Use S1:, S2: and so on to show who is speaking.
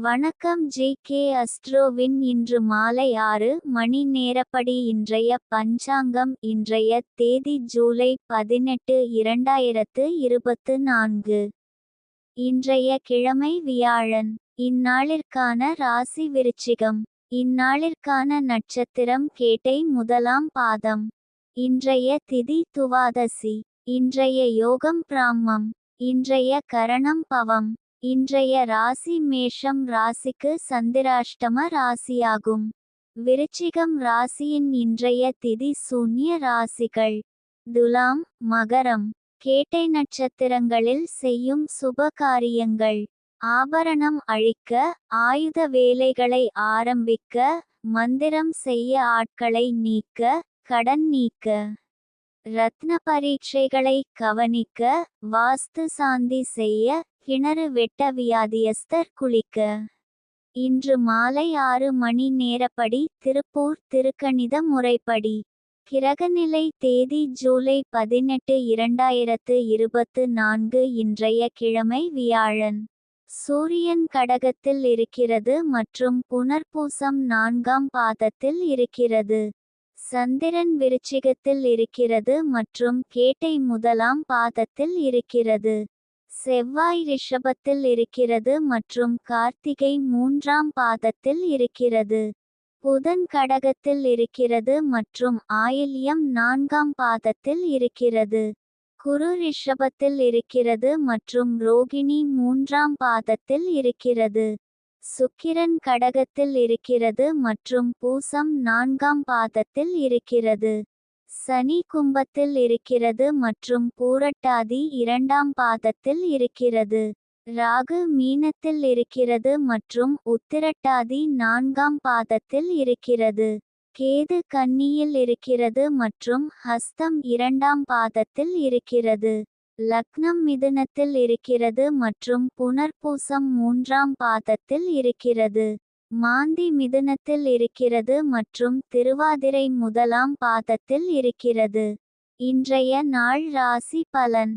S1: வணக்கம் ஜி.கே. அஸ்ட்ரோவின் இன்று மாலை 6 மணி நேரப்படி இன்றைய பஞ்சாங்கம். இன்றைய தேதி ஜூலை 18, 2024. இன்றைய கிழமை வியாழன். இந்நாளிற்கான ராசி விருச்சிகம். இந்நாளிற்கான நட்சத்திரம் கேட்டை முதலாம் பாதம். இன்றைய திதி துவாதசி. இன்றைய யோகம் பிராம்மம். இன்றைய கரணம் பவம். இன்றைய ராசி மேஷம் ராசிக்கு சந்திராஷ்டம ராசியாகும். விருச்சிகம் ராசியின் இன்றைய திதி சூன்ய ராசிகள் துலாம், மகரம். கேட்டை நட்சத்திரங்களில் செய்யும் சுப காரியங்கள்: ஆபரணம் அழிக்க, ஆயுத வேலைகளை ஆரம்பிக்க, மந்திரம் செய்ய, ஆட்களை நீக்க, கடன் நீக்க, ரத்ன பரீட்சைகளை கவனிக்க, வாஸ்து சாந்தி செய்ய, கிணறு வெட்ட, வியாதியஸ்தர் குளிக்க. இன்று மாலை 6 மணி நேரப்படி திருப்பூர் திருக்கணித முறைப்படி. கிரகநிலை தேதி ஜூலை 18, 2024. இன்றைய கிழமை வியாழன். சூரியன் கடகத்தில் இருக்கிறது மற்றும் புனர்பூசம் 4ஆம் பாதத்தில் இருக்கிறது. சந்திரன் விருச்சிகத்தில் இருக்கிறது மற்றும் கேட்டை முதலாம் பாதத்தில் இருக்கிறது. செவ்வாய் ரிஷபத்தில் இருக்கிறது மற்றும் கார்த்திகை 3ஆம் பாதத்தில் இருக்கிறது. புதன் கடகத்தில் இருக்கிறது மற்றும் ஆயில்யம் 4ஆம் பாதத்தில் இருக்கிறது. குரு ரிஷபத்தில் இருக்கிறது மற்றும் ரோகிணி 3ஆம் பாதத்தில் இருக்கிறது. சுக்கிரன் கடகத்தில் இருக்கிறது மற்றும் பூசம் 4ஆம் பாதத்தில் இருக்கிறது. சனி கும்பத்தில் இருக்கிறது மற்றும் பூரட்டாதி 2ஆம் பாதத்தில் இருக்கிறது. ராகு மீனத்தில் இருக்கிறது மற்றும் உத்திரட்டாதி 4ஆம் பாதத்தில் இருக்கிறது. கேது கன்னியில் இருக்கிறது மற்றும் ஹஸ்தம் 2ஆம் பாதத்தில் இருக்கிறது. லக்னம் மிதுனத்தில் இருக்கிறது மற்றும் புனர்பூசம் 3ஆம் பாதத்தில் இருக்கிறது. மாந்தி மிதுனத்தில் இருக்கிறது மற்றும் திருவாதிரை முதலாம் பாதத்தில் இருக்கிறது. இன்றைய நாள் ராசி பலன்.